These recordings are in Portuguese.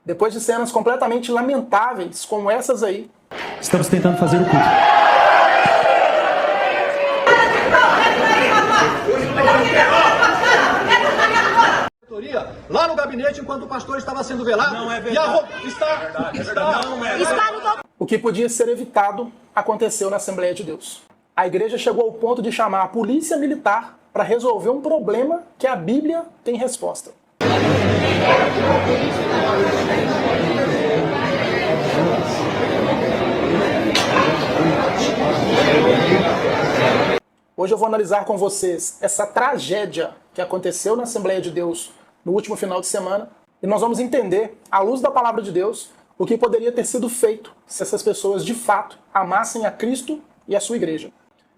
depois de cenas completamente lamentáveis como essas aí. Estamos tentando fazer o culto. Lá no gabinete, enquanto o pastor estava sendo velado. Não é verdade. O que podia ser evitado aconteceu na Assembleia de Deus. A igreja chegou ao ponto de chamar a polícia militar para resolver um problema que a Bíblia tem resposta. Hoje eu vou analisar com vocês essa tragédia que aconteceu na Assembleia de Deus no último final de semana, e nós vamos entender, à luz da palavra de Deus, o que poderia ter sido feito se essas pessoas de fato amassem a Cristo e a sua igreja.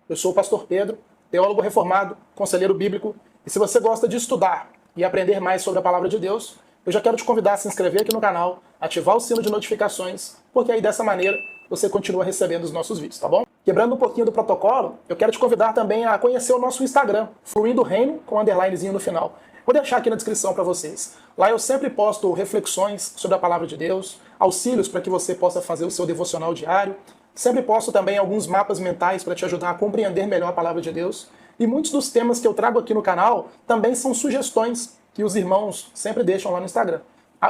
Eu sou o pastor Pedro, teólogo reformado, conselheiro bíblico, e se você gosta de estudar e aprender mais sobre a palavra de Deus, eu já quero te convidar a se inscrever aqui no canal, ativar o sino de notificações, porque aí dessa maneira você continua recebendo os nossos vídeos, tá bom? Quebrando um pouquinho do protocolo, eu quero te convidar também a conhecer o nosso Instagram, Fluindo Reino, com underlinezinho no final. Vou deixar aqui na descrição para vocês. Lá eu sempre posto reflexões sobre a palavra de Deus, auxílios para que você possa fazer o seu devocional diário. Sempre posto também alguns mapas mentais para te ajudar a compreender melhor a palavra de Deus. E muitos dos temas que eu trago aqui no canal também são sugestões que os irmãos sempre deixam lá no Instagram.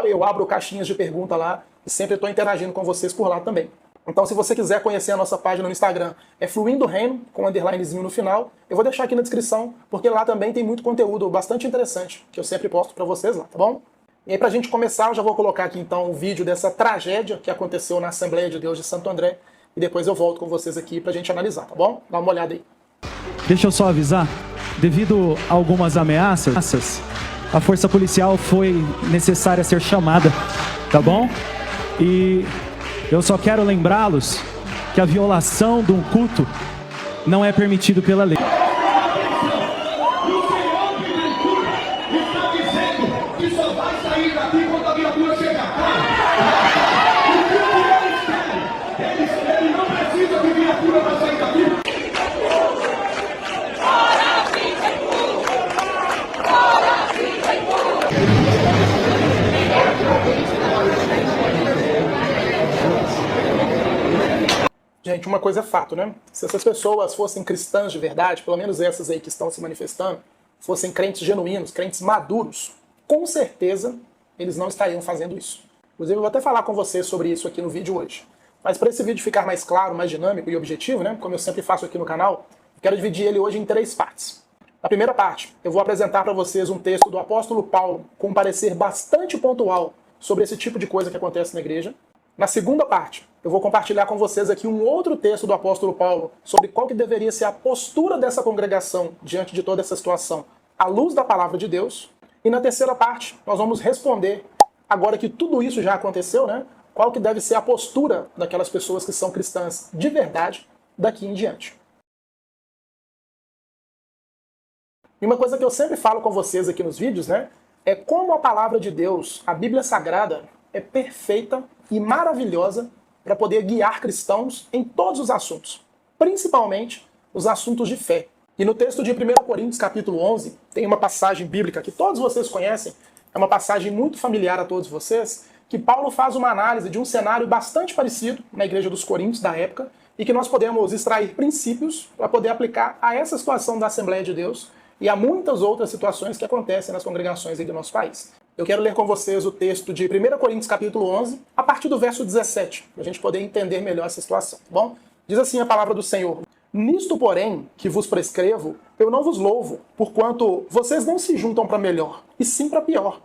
Eu abro caixinhas de pergunta lá e sempre estou interagindo com vocês por lá também. Então, se você quiser conhecer a nossa página no Instagram, é Fluindo Reino, com underlinezinho no final. Eu vou deixar aqui na descrição, porque lá também tem muito conteúdo bastante interessante, que eu sempre posto para vocês lá, tá bom? E aí, pra gente começar, eu já vou colocar aqui então o vídeo dessa tragédia que aconteceu na Assembleia de Deus de Santo André, e depois eu volto com vocês aqui pra gente analisar, tá bom? Dá uma olhada aí. Deixa eu só avisar, devido a algumas ameaças, a força policial foi necessária ser chamada, tá bom? E eu só quero lembrá-los que a violação de um culto não é permitido pela lei. Está dizendo que só vai sair daqui quando a viatura chegar. Ele não precisa de viatura para sair daqui. Gente, uma coisa é fato, né? Se essas pessoas fossem cristãs de verdade, pelo menos essas aí que estão se manifestando, fossem crentes genuínos, crentes maduros, com certeza eles não estariam fazendo isso. Inclusive, eu vou até falar com vocês sobre isso aqui no vídeo hoje. Mas para esse vídeo ficar mais claro, mais dinâmico e objetivo, né? Como eu sempre faço aqui no canal, eu quero dividir ele hoje em 3 partes. Na primeira parte, eu vou apresentar para vocês um texto do apóstolo Paulo com um parecer bastante pontual sobre esse tipo de coisa que acontece na igreja. Na segunda parte, eu vou compartilhar com vocês aqui um outro texto do apóstolo Paulo sobre qual que deveria ser a postura dessa congregação diante de toda essa situação, à luz da palavra de Deus. E na terceira parte, nós vamos responder, agora que tudo isso já aconteceu, né? Qual que deve ser a postura daquelas pessoas que são cristãs de verdade daqui em diante. E uma coisa que eu sempre falo com vocês aqui nos vídeos, né? É como a palavra de Deus, a Bíblia Sagrada, é perfeita e maravilhosa para poder guiar cristãos em todos os assuntos, principalmente os assuntos de fé. E no texto de 1 Coríntios, capítulo 11, tem uma passagem bíblica que todos vocês conhecem, é uma passagem muito familiar a todos vocês, que Paulo faz uma análise de um cenário bastante parecido na igreja dos Coríntios da época, e que nós podemos extrair princípios para poder aplicar a essa situação da Assembleia de Deus e a muitas outras situações que acontecem nas congregações aí do nosso país. Eu quero ler com vocês o texto de 1 Coríntios capítulo 11, a partir do verso 17, para a gente poder entender melhor essa situação, tá bom? Diz assim a palavra do Senhor: Nisto, porém, que vos prescrevo, eu não vos louvo, porquanto vocês não se juntam para melhor, e sim para pior.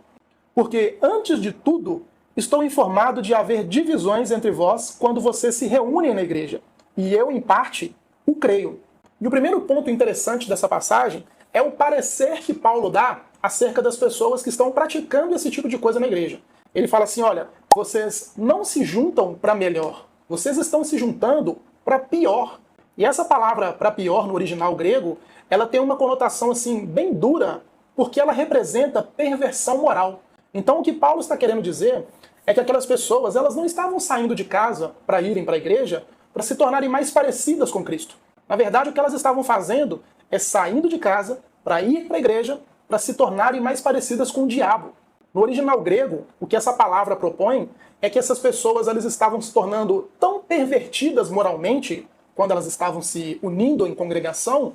Porque, antes de tudo, estou informado de haver divisões entre vós quando vocês se reúnem na igreja, e eu, em parte, o creio. E o primeiro ponto interessante dessa passagem é o parecer que Paulo dá acerca das pessoas que estão praticando esse tipo de coisa na igreja. Ele fala assim, olha, vocês não se juntam para melhor, vocês estão se juntando para pior. E essa palavra para pior no original grego, ela tem uma conotação assim bem dura, porque ela representa perversão moral. Então o que Paulo está querendo dizer é que aquelas pessoas, elas não estavam saindo de casa para irem para a igreja para se tornarem mais parecidas com Cristo. Na verdade, o que elas estavam fazendo é saindo de casa para ir para a igreja para se tornarem mais parecidas com o diabo. No original grego, o que essa palavra propõe é que essas pessoas elas estavam se tornando tão pervertidas moralmente, quando elas estavam se unindo em congregação,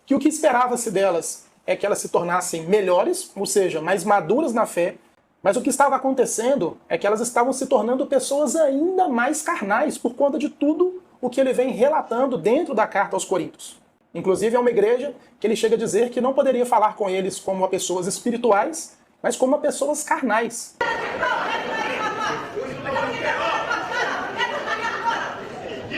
que o que esperava-se delas é que elas se tornassem melhores, ou seja, mais maduras na fé, mas o que estava acontecendo é que elas estavam se tornando pessoas ainda mais carnais por conta de tudo o que ele vem relatando dentro da carta aos Coríntios. Inclusive é uma igreja que ele chega a dizer que não poderia falar com eles como a pessoas espirituais, mas como a pessoas carnais.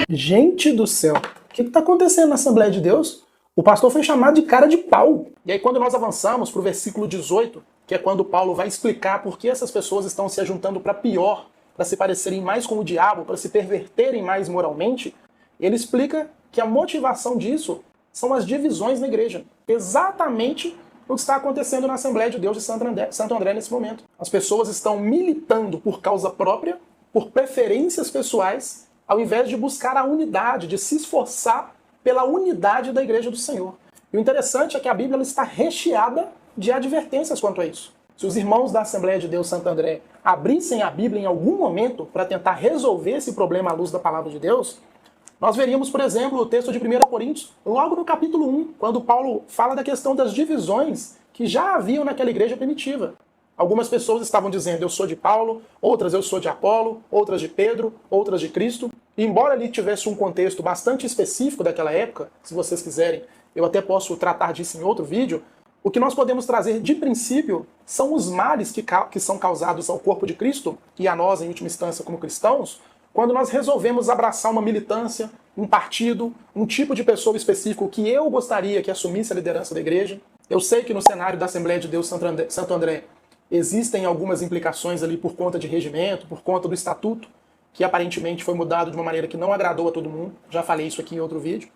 Gente do céu, o que está acontecendo na Assembleia de Deus? O pastor foi chamado de cara de pau. E aí quando nós avançamos para o versículo 18, que é quando Paulo vai explicar por que essas pessoas estão se ajuntando para pior, para se parecerem mais com o diabo, para se perverterem mais moralmente, ele explica que a motivação disso são as divisões na igreja. Exatamente o que está acontecendo na Assembleia de Deus de Santo André nesse momento. As pessoas estão militando por causa própria, por preferências pessoais, ao invés de buscar a unidade, de se esforçar pela unidade da igreja do Senhor. E o interessante é que a Bíblia ela está recheada de advertências quanto a isso. Se os irmãos da Assembleia de Deus Santo André abrissem a Bíblia em algum momento para tentar resolver esse problema à luz da palavra de Deus, nós veríamos, por exemplo, o texto de 1 Coríntios, logo no capítulo 1, quando Paulo fala da questão das divisões que já haviam naquela igreja primitiva. Algumas pessoas estavam dizendo, eu sou de Paulo, outras eu sou de Apolo, outras de Pedro, outras de Cristo. E embora ali tivesse um contexto bastante específico daquela época, se vocês quiserem, eu até posso tratar disso em outro vídeo, o que nós podemos trazer de princípio são os males que são causados ao corpo de Cristo, e a nós, em última instância, como cristãos, quando nós resolvemos abraçar uma militância, um partido, um tipo de pessoa específico que eu gostaria que assumisse a liderança da igreja. Eu sei que no cenário da Assembleia de Deus Santo André existem algumas implicações ali por conta de regimento, por conta do estatuto, que aparentemente foi mudado de uma maneira que não agradou a todo mundo. Já falei isso aqui em outro vídeo.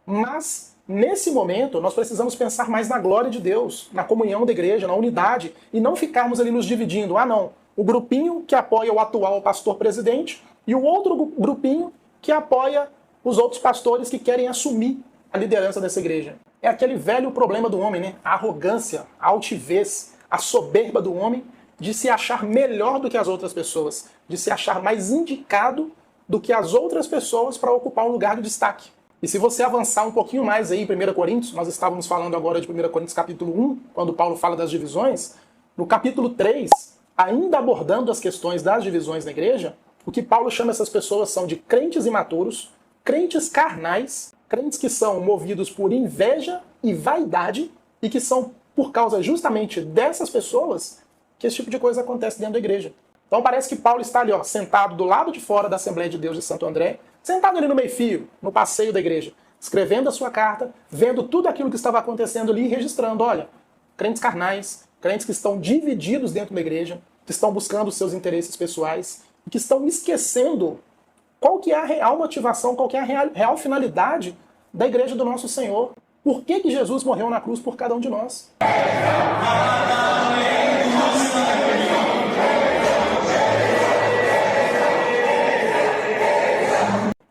Mas, nesse momento, nós precisamos pensar mais na glória de Deus, na comunhão da igreja, na unidade, e não ficarmos ali nos dividindo. Ah, não, o grupinho que apoia o atual pastor-presidente e o outro grupinho que apoia os outros pastores que querem assumir a liderança dessa igreja. É aquele velho problema do homem, né? A arrogância, a altivez, a soberba do homem de se achar melhor do que as outras pessoas, de se achar mais indicado do que as outras pessoas para ocupar um lugar de destaque. E se você avançar um pouquinho mais aí em 1 Coríntios, nós estávamos falando agora de 1 Coríntios capítulo 1, quando Paulo fala das divisões, no capítulo 3, ainda abordando as questões das divisões na igreja, o que Paulo chama essas pessoas são de crentes imaturos, crentes carnais, crentes que são movidos por inveja e vaidade, e que são por causa justamente dessas pessoas que esse tipo de coisa acontece dentro da igreja. Então parece que Paulo está ali, ó, sentado do lado de fora da Assembleia de Deus de Santo André, sentado ali no meio-fio, no passeio da igreja, escrevendo a sua carta, vendo tudo aquilo que estava acontecendo ali e registrando, olha, crentes carnais, crentes que estão divididos dentro da igreja, que estão buscando os seus interesses pessoais, e que estão esquecendo qual que é a real motivação, qual que é a real finalidade da igreja do nosso Senhor. Por que que Jesus morreu na cruz por cada um de nós?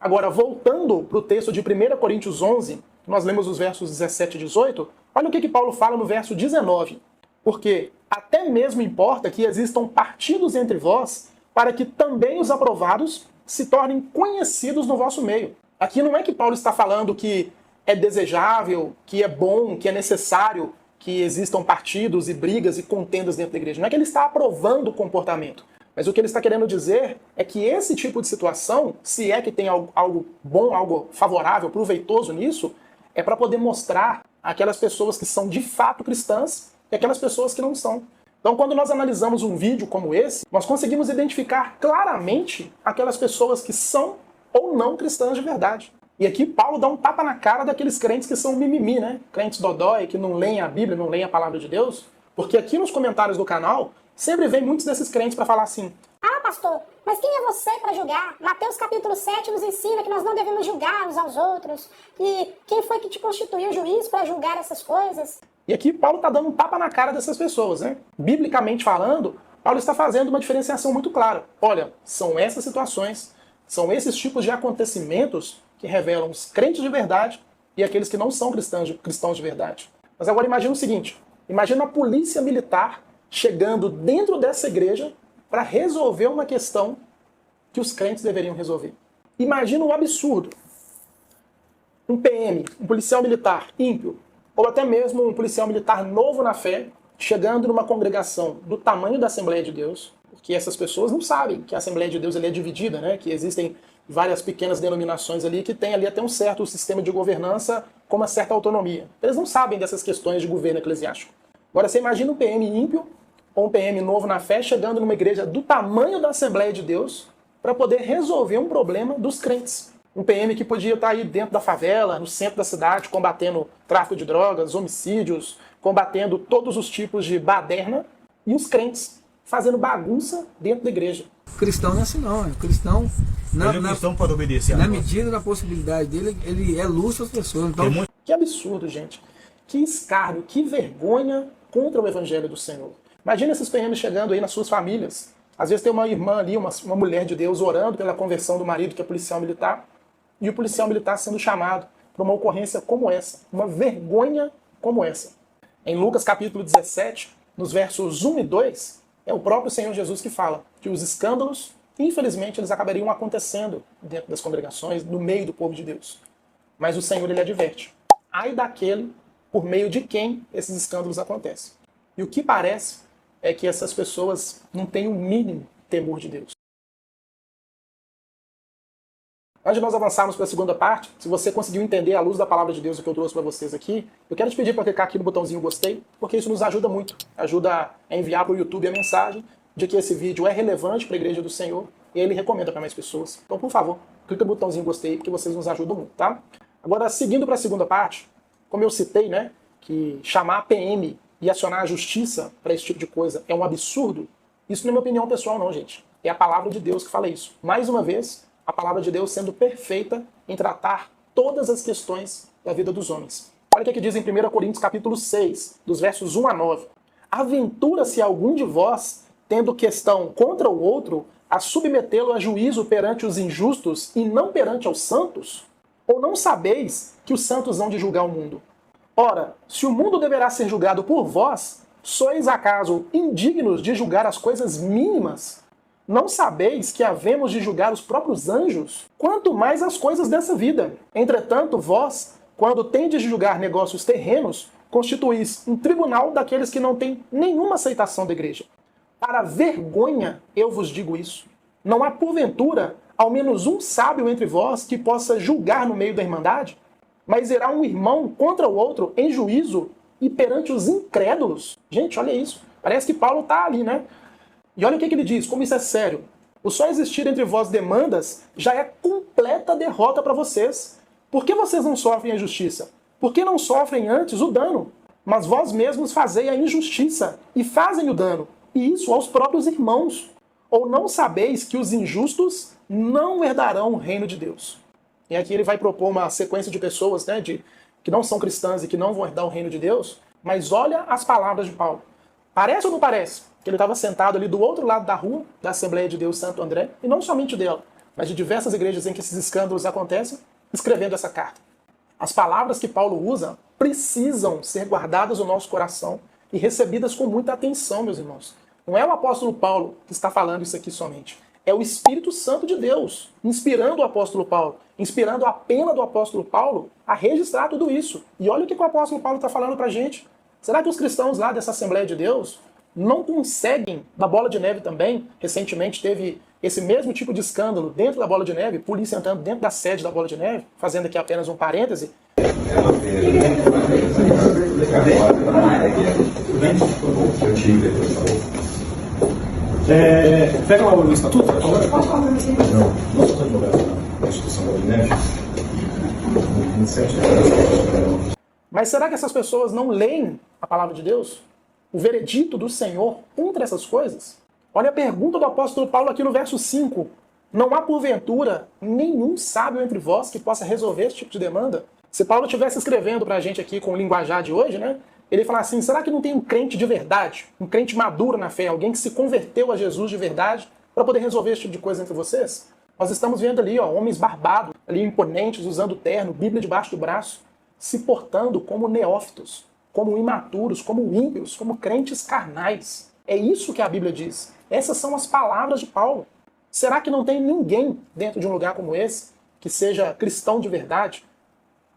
Agora, voltando para o texto de 1 Coríntios 11, nós lemos os versos 17 e 18, olha o que Paulo fala no verso 19. Porque até mesmo importa que existam partidos entre vós, para que também os aprovados se tornem conhecidos no vosso meio. Aqui não é que Paulo está falando que é desejável, que é bom, que é necessário que existam partidos e brigas e contendas dentro da igreja. Não é que ele está aprovando o comportamento. Mas o que ele está querendo dizer é que esse tipo de situação, se é que tem algo bom, algo favorável, proveitoso nisso, é para poder mostrar aquelas pessoas que são de fato cristãs e aquelas pessoas que não são. Então, quando nós analisamos um vídeo como esse, nós conseguimos identificar claramente aquelas pessoas que são ou não cristãs de verdade. E aqui Paulo dá um tapa na cara daqueles crentes que são mimimi, né? Crentes dodói, que não leem a Bíblia, não leem a palavra de Deus. Porque aqui nos comentários do canal, sempre vem muitos desses crentes para falar assim: ah, pastor, mas quem é você para julgar? Mateus capítulo 7 nos ensina que nós não devemos julgar uns aos outros. E quem foi que te constituiu juiz para julgar essas coisas? E aqui Paulo está dando um tapa na cara dessas pessoas, né? Biblicamente falando, Paulo está fazendo uma diferenciação muito clara. Olha, são essas situações, são esses tipos de acontecimentos que revelam os crentes de verdade e aqueles que não são cristãos de verdade. Mas agora imagina o seguinte, imagina a polícia militar chegando dentro dessa igreja para resolver uma questão que os crentes deveriam resolver. Imagina um absurdo. Um PM, um policial militar ímpio, ou até mesmo um policial militar novo na fé, chegando numa congregação do tamanho da Assembleia de Deus, porque essas pessoas não sabem que a Assembleia de Deus é dividida, né? Que existem várias pequenas denominações ali que tem ali até um certo sistema de governança com uma certa autonomia. Eles não sabem dessas questões de governo eclesiástico. Agora você imagina um PM ímpio ou um PM novo na fé chegando numa igreja do tamanho da Assembleia de Deus para poder resolver um problema dos crentes. Um PM que podia estar aí dentro da favela, no centro da cidade, combatendo tráfico de drogas, homicídios, combatendo todos os tipos de baderna, e os crentes fazendo bagunça dentro da igreja. O cristão não é assim não, o cristão, pode obedecer na medida da possibilidade dele, ele é luz às pessoas. Então, Que absurdo, gente. Que escárnio, que vergonha contra o evangelho do Senhor. Imagina esses PMs chegando aí nas suas famílias. Às vezes tem uma irmã ali, uma mulher de Deus, orando pela conversão do marido, que é policial militar, e o policial militar sendo chamado para uma ocorrência como essa, uma vergonha como essa. Em Lucas capítulo 17, nos versos 1 e 2, é o próprio Senhor Jesus que fala que os escândalos, infelizmente, eles acabariam acontecendo dentro das congregações, no meio do povo de Deus. Mas o Senhor, ele adverte: ai daquele por meio de quem esses escândalos acontecem. E o que parece é que essas pessoas não têm o mínimo temor de Deus. Antes de nós avançarmos para a segunda parte, se você conseguiu entender à luz da palavra de Deus o que eu trouxe para vocês aqui, eu quero te pedir para clicar aqui no botãozinho gostei, porque isso nos ajuda muito. Ajuda a enviar para o YouTube a mensagem de que esse vídeo é relevante para a Igreja do Senhor e ele recomenda para mais pessoas. Então, por favor, clica no botãozinho gostei, porque vocês nos ajudam muito, tá? Agora, seguindo para a segunda parte, como eu citei, né, que chamar a PM e acionar a justiça para esse tipo de coisa é um absurdo, isso não é minha opinião pessoal não, gente. É a palavra de Deus que fala isso. Mais uma vez, a palavra de Deus sendo perfeita em tratar todas as questões da vida dos homens. Olha o que diz em 1 Coríntios capítulo 6, dos versos 1 a 9. Aventura-se algum de vós, tendo questão contra o outro, a submetê-lo a juízo perante os injustos e não perante aos santos? Ou não sabeis que os santos hão de julgar o mundo? Ora, se o mundo deverá ser julgado por vós, sois acaso indignos de julgar as coisas mínimas? Não sabeis que havemos de julgar os próprios anjos? Quanto mais as coisas dessa vida. Entretanto, vós, quando tendes de julgar negócios terrenos, constituís um tribunal daqueles que não têm nenhuma aceitação da igreja. Para vergonha eu vos digo isso. Não há porventura ao menos um sábio entre vós que possa julgar no meio da irmandade? Mas irá um irmão contra o outro em juízo e perante os incrédulos? Gente, olha isso. Parece que Paulo está ali, né? E olha o que ele diz, como isso é sério. O só existir entre vós demandas já é completa derrota para vocês. Por que vocês não sofrem a injustiça? Por que não sofrem antes o dano? Mas vós mesmos fazei a injustiça e fazem o dano, e isso aos próprios irmãos. Ou não sabeis que os injustos não herdarão o reino de Deus? E aqui ele vai propor uma sequência de pessoas, né, que não são cristãs e que não vão herdar o reino de Deus, mas olha as palavras de Paulo. Parece ou não parece que ele estava sentado ali do outro lado da rua, da Assembleia de Deus Santo André, e não somente dela, mas de diversas igrejas em que esses escândalos acontecem, escrevendo essa carta. As palavras que Paulo usa precisam ser guardadas no nosso coração e recebidas com muita atenção, meus irmãos. Não é o apóstolo Paulo que está falando isso aqui somente. É o Espírito Santo de Deus, inspirando o apóstolo Paulo, inspirando a pena do apóstolo Paulo a registrar tudo isso. E olha o que o apóstolo Paulo está falando pra gente. Será que os cristãos lá dessa Assembleia de Deus não conseguem, da Bola de Neve também, recentemente teve esse mesmo tipo de escândalo dentro da Bola de Neve, polícia entrando dentro da sede da Bola de Neve, fazendo aqui apenas um parêntese. Pega lá o estatuto, por favor. Não. Não sou advogado da instituição da Neve. 27 anos. Mas será que essas pessoas não leem a palavra de Deus? O veredito do Senhor contra essas coisas? Olha a pergunta do apóstolo Paulo aqui no verso 5. Não há porventura nenhum sábio entre vós que possa resolver esse tipo de demanda? Se Paulo estivesse escrevendo pra gente aqui com o linguajar de hoje, né? Ele fala assim, será que não tem um crente de verdade? Um crente maduro na fé? Alguém que se converteu a Jesus de verdade para poder resolver esse tipo de coisa entre vocês? Nós estamos vendo ali, ó, homens barbados, ali imponentes, usando terno, Bíblia debaixo do braço, se portando como neófitos, como imaturos, como ímpios, como crentes carnais. É isso que a Bíblia diz. Essas são as palavras de Paulo. Será que não tem ninguém dentro de um lugar como esse que seja cristão de verdade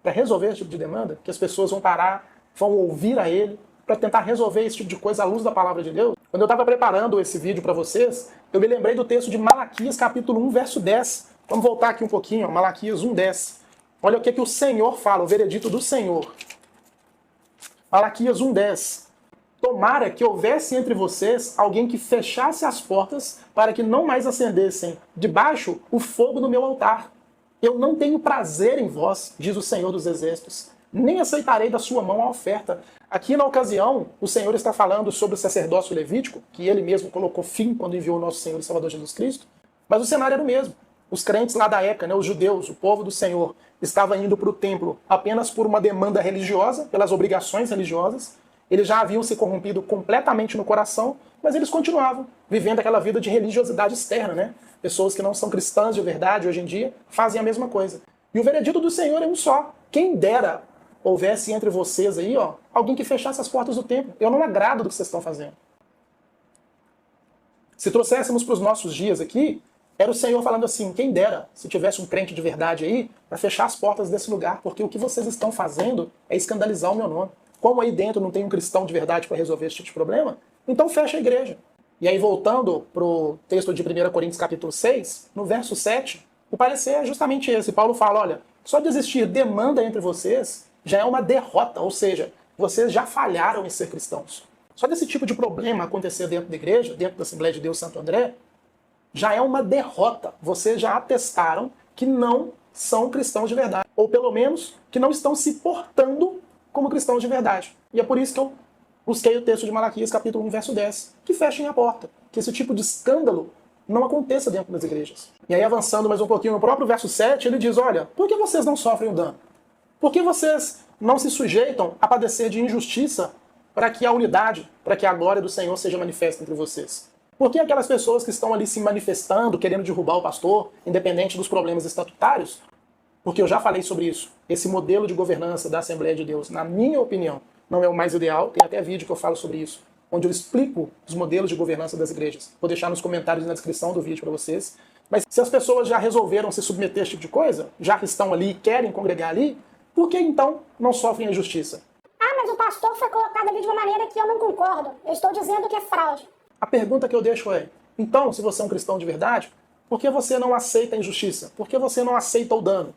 para resolver esse tipo de demanda? Que as pessoas vão parar, vão ouvir a ele para tentar resolver esse tipo de coisa à luz da palavra de Deus? Quando eu estava preparando esse vídeo para vocês, eu me lembrei do texto de Malaquias, capítulo 1, verso 10. Vamos voltar aqui um pouquinho, ó, Malaquias 1, 10. Olha o que o Senhor fala, o veredito do Senhor. Malaquias 1, 10. Tomara que houvesse entre vocês alguém que fechasse as portas para que não mais acendessem debaixo o fogo do meu altar. Eu não tenho prazer em vós, diz o Senhor dos Exércitos, nem aceitarei da sua mão a oferta. Aqui na ocasião, o Senhor está falando sobre o sacerdócio levítico, que ele mesmo colocou fim quando enviou o nosso Senhor e Salvador Jesus Cristo, mas o cenário era o mesmo. Os crentes lá da época, os judeus, o povo do Senhor, estavam indo para o templo apenas por uma demanda religiosa, pelas obrigações religiosas. Eles já haviam se corrompido completamente no coração, mas eles continuavam vivendo aquela vida de religiosidade externa, né? Pessoas que não são cristãs de verdade hoje em dia fazem a mesma coisa. E o veredito do Senhor é um só. Quem dera houvesse entre vocês aí, alguém que fechasse as portas do templo. Eu não agrado do que vocês estão fazendo. Se trouxéssemos para os nossos dias aqui, era o Senhor falando assim, quem dera se tivesse um crente de verdade aí para fechar as portas desse lugar, porque o que vocês estão fazendo é escandalizar o meu nome. Como aí dentro não tem um cristão de verdade para resolver esse tipo de problema, então fecha a igreja. E aí, voltando para o texto de 1 Coríntios capítulo 6, no verso 7, o parecer é justamente esse. Paulo fala, olha, só de existir demanda entre vocês já é uma derrota, ou seja, vocês já falharam em ser cristãos. Só desse tipo de problema acontecer dentro da igreja, dentro da Assembleia de Deus Santo André, já é uma derrota. Vocês já atestaram que não são cristãos de verdade, ou pelo menos que não estão se portando como cristãos de verdade. E é por isso que eu busquei o texto de Malaquias, capítulo 1, verso 10, que fechem a porta, que esse tipo de escândalo não aconteça dentro das igrejas. E aí, avançando mais um pouquinho, no próprio verso 7, ele diz, olha, por que vocês não sofrem o dano? Por que vocês não se sujeitam a padecer de injustiça para que a unidade, para que a glória do Senhor seja manifesta entre vocês? Por que aquelas pessoas que estão ali se manifestando, querendo derrubar o pastor, independente dos problemas estatutários? Porque eu já falei sobre isso. Esse modelo de governança da Assembleia de Deus, na minha opinião, não é o mais ideal. Tem até vídeo que eu falo sobre isso, onde eu explico os modelos de governança das igrejas. Vou deixar nos comentários e na descrição do vídeo para vocês. Mas se as pessoas já resolveram se submeter a esse tipo de coisa, já que estão ali e querem congregar ali, por que então não sofrem a injustiça? Ah, mas o pastor foi colocado ali de uma maneira que eu não concordo. Eu estou dizendo que é fraude. A pergunta que eu deixo é, então, se você é um cristão de verdade, por que você não aceita a injustiça? Por que você não aceita o dano?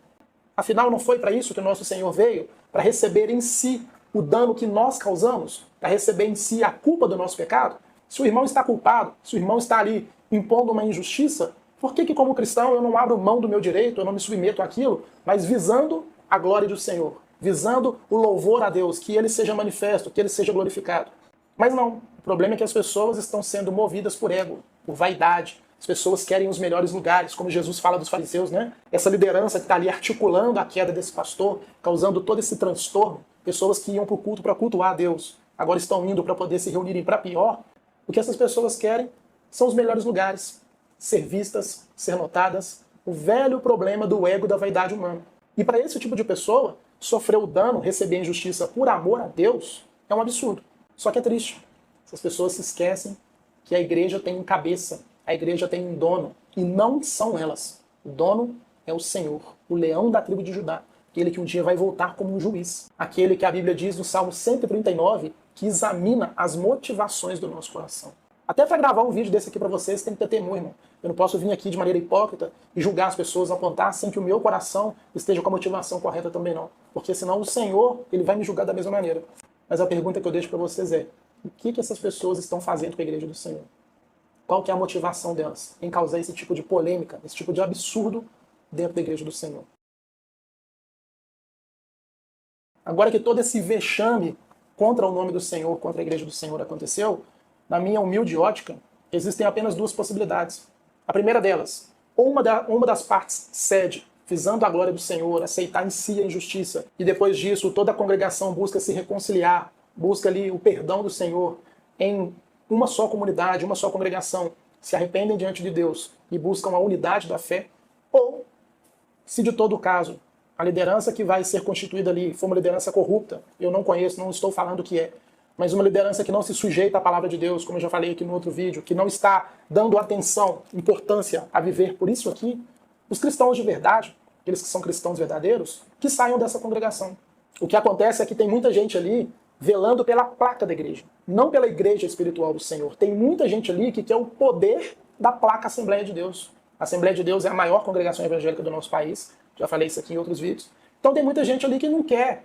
Afinal, não foi para isso que o nosso Senhor veio? Para receber em si o dano que nós causamos? Para receber em si a culpa do nosso pecado? Se o irmão está culpado, se o irmão está ali impondo uma injustiça, por que como cristão eu não abro mão do meu direito, eu não me submeto àquilo, mas visando a glória do Senhor, visando o louvor a Deus, que ele seja manifesto, que ele seja glorificado? Mas não, o problema é que as pessoas estão sendo movidas por ego, por vaidade. As pessoas querem os melhores lugares, como Jesus fala dos fariseus, né? Essa liderança que está ali articulando a queda desse pastor, causando todo esse transtorno. Pessoas que iam para o culto para cultuar a Deus, agora estão indo para poder se reunirem para pior. O que essas pessoas querem são os melhores lugares, ser vistas, ser notadas. O velho problema do ego, da vaidade humana. E para esse tipo de pessoa, sofrer o dano, receber a injustiça por amor a Deus, é um absurdo. Só que é triste. Essas pessoas se esquecem que a igreja tem um cabeça, a igreja tem um dono, e não são elas. O dono é o Senhor, o leão da tribo de Judá, aquele que um dia vai voltar como um juiz. Aquele que a Bíblia diz no Salmo 139, que examina as motivações do nosso coração. Até para gravar um vídeo desse aqui para vocês, tem que ter temor, irmão. Eu não posso vir aqui de maneira hipócrita e julgar as pessoas, apontar sem que o meu coração esteja com a motivação correta também não. Porque senão o Senhor, ele vai me julgar da mesma maneira. Mas a pergunta que eu deixo para vocês é, o que essas pessoas estão fazendo com a igreja do Senhor? Qual que é a motivação delas em causar esse tipo de polêmica, esse tipo de absurdo dentro da igreja do Senhor? Agora que todo esse vexame contra o nome do Senhor, contra a igreja do Senhor aconteceu, na minha humilde ótica, existem apenas duas possibilidades. A primeira delas, ou uma das partes cede, visando a glória do Senhor, aceitar em si a injustiça, e depois disso toda a congregação busca se reconciliar, busca ali o perdão do Senhor em uma só comunidade, uma só congregação, se arrependem diante de Deus e buscam a unidade da fé, ou, se de todo caso, a liderança que vai ser constituída ali for uma liderança corrupta, eu não conheço, não estou falando que é, mas uma liderança que não se sujeita à palavra de Deus, como eu já falei aqui no outro vídeo, que não está dando atenção, importância a viver por isso aqui, os cristãos de verdade, aqueles que são cristãos verdadeiros, que saiam dessa congregação. O que acontece é que tem muita gente ali velando pela placa da igreja, não pela igreja espiritual do Senhor. Tem muita gente ali que quer o poder da placa Assembleia de Deus. A Assembleia de Deus é a maior congregação evangélica do nosso país, já falei isso aqui em outros vídeos. Então tem muita gente ali que não quer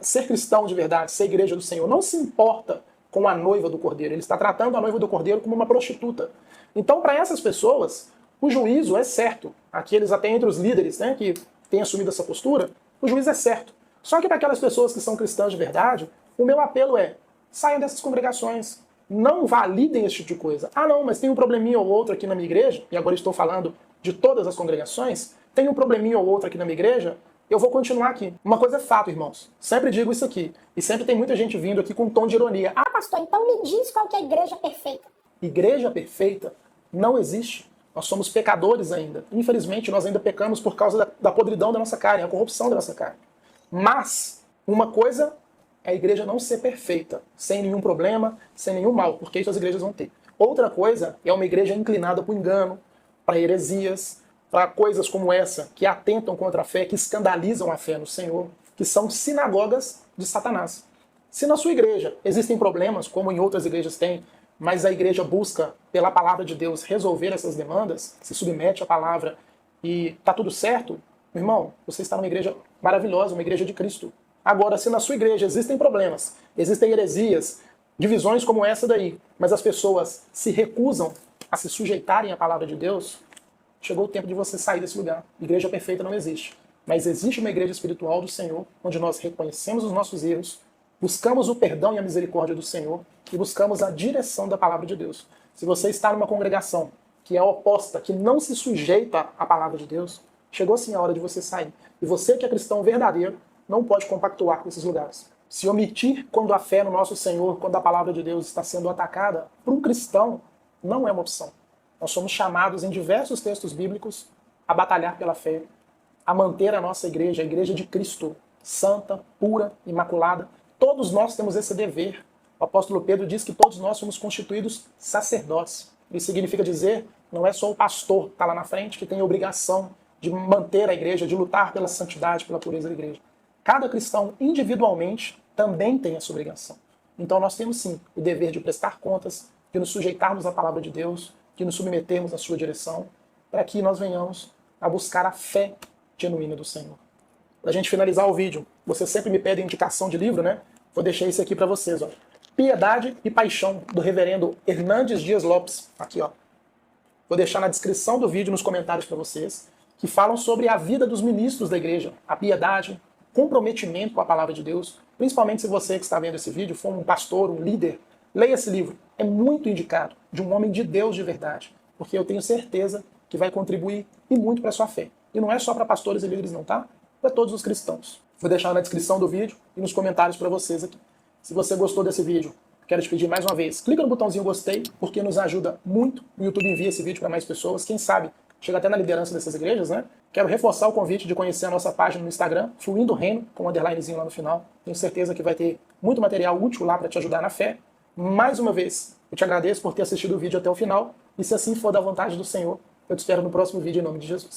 ser cristão de verdade, ser igreja do Senhor, não se importa com a noiva do Cordeiro, ele está tratando a noiva do Cordeiro como uma prostituta. Então, para essas pessoas, o juízo é certo. Aqueles até entre os líderes, né, que têm assumido essa postura, o juízo é certo. Só que para aquelas pessoas que são cristãs de verdade, o meu apelo é, saiam dessas congregações, não validem esse tipo de coisa. Ah não, mas tem um probleminha ou outro aqui na minha igreja, e agora estou falando de todas as congregações, tem um probleminha ou outro aqui na minha igreja, eu vou continuar aqui. Uma coisa é fato, irmãos. Sempre digo isso aqui. E sempre tem muita gente vindo aqui com um tom de ironia. Ah, pastor, então me diz qual que é a igreja perfeita. Igreja perfeita não existe. Nós somos pecadores ainda. Infelizmente, nós ainda pecamos por causa da podridão da nossa carne, a corrupção da nossa carne. Mas, uma coisa é a igreja não ser perfeita, sem nenhum problema, sem nenhum mal, porque isso as igrejas vão ter. Outra coisa é uma igreja inclinada para o engano, para heresias, para coisas como essa, que atentam contra a fé, que escandalizam a fé no Senhor, que são sinagogas de Satanás. Se na sua igreja existem problemas, como em outras igrejas tem, mas a igreja busca, pela palavra de Deus, resolver essas demandas, se submete à palavra e está tudo certo, meu irmão, você está numa igreja maravilhosa, uma igreja de Cristo. Agora, se na sua igreja existem problemas, existem heresias, divisões como essa daí, mas as pessoas se recusam a se sujeitarem à palavra de Deus, chegou o tempo de você sair desse lugar. Igreja perfeita não existe. Mas existe uma igreja espiritual do Senhor, onde nós reconhecemos os nossos erros, buscamos o perdão e a misericórdia do Senhor e buscamos a direção da palavra de Deus. Se você está numa congregação que é oposta, que não se sujeita à palavra de Deus, chegou sim a hora de você sair. E você que é cristão verdadeiro, não pode compactuar com esses lugares. Se omitir quando a fé no nosso Senhor, quando a palavra de Deus está sendo atacada, para um cristão, não é uma opção. Nós somos chamados em diversos textos bíblicos a batalhar pela fé, a manter a nossa igreja, a igreja de Cristo, santa, pura, imaculada. Todos nós temos esse dever. O apóstolo Pedro diz que todos nós somos constituídos sacerdotes. Isso significa dizer, não é só o pastor que está lá na frente que tem a obrigação de manter a igreja, de lutar pela santidade, pela pureza da igreja. Cada cristão, individualmente, também tem essa obrigação. Então nós temos sim o dever de prestar contas, de nos sujeitarmos à palavra de Deus, de nos submetermos à sua direção, para que nós venhamos a buscar a fé genuína do Senhor. Para a gente finalizar o vídeo, você sempre me pede indicação de livro, né? Vou deixar esse aqui para vocês, ó. Piedade e Paixão, do reverendo Hernandes Dias Lopes. Aqui, ó. Vou deixar na descrição do vídeo, nos comentários para vocês, que falam sobre a vida dos ministros da igreja, a piedade, comprometimento com a palavra de Deus. Principalmente se você que está vendo esse vídeo for um pastor, um líder, leia esse livro. É muito indicado, de um homem de Deus de verdade, porque eu tenho certeza que vai contribuir e muito para a sua fé. E não é só para pastores e líderes não, tá? Para todos os cristãos. Vou deixar na descrição do vídeo e nos comentários para vocês aqui. Se você gostou desse vídeo, quero te pedir mais uma vez, clica no botãozinho gostei, porque nos ajuda muito. O YouTube envia esse vídeo para mais pessoas, quem sabe chega até na liderança dessas igrejas, né? Quero reforçar o convite de conhecer a nossa página no Instagram, Fluindo Reino, com um underlinezinho lá no final. Tenho certeza que vai ter muito material útil lá para te ajudar na fé. Mais uma vez, eu te agradeço por ter assistido o vídeo até o final, e se assim for da vontade do Senhor, eu te espero no próximo vídeo em nome de Jesus.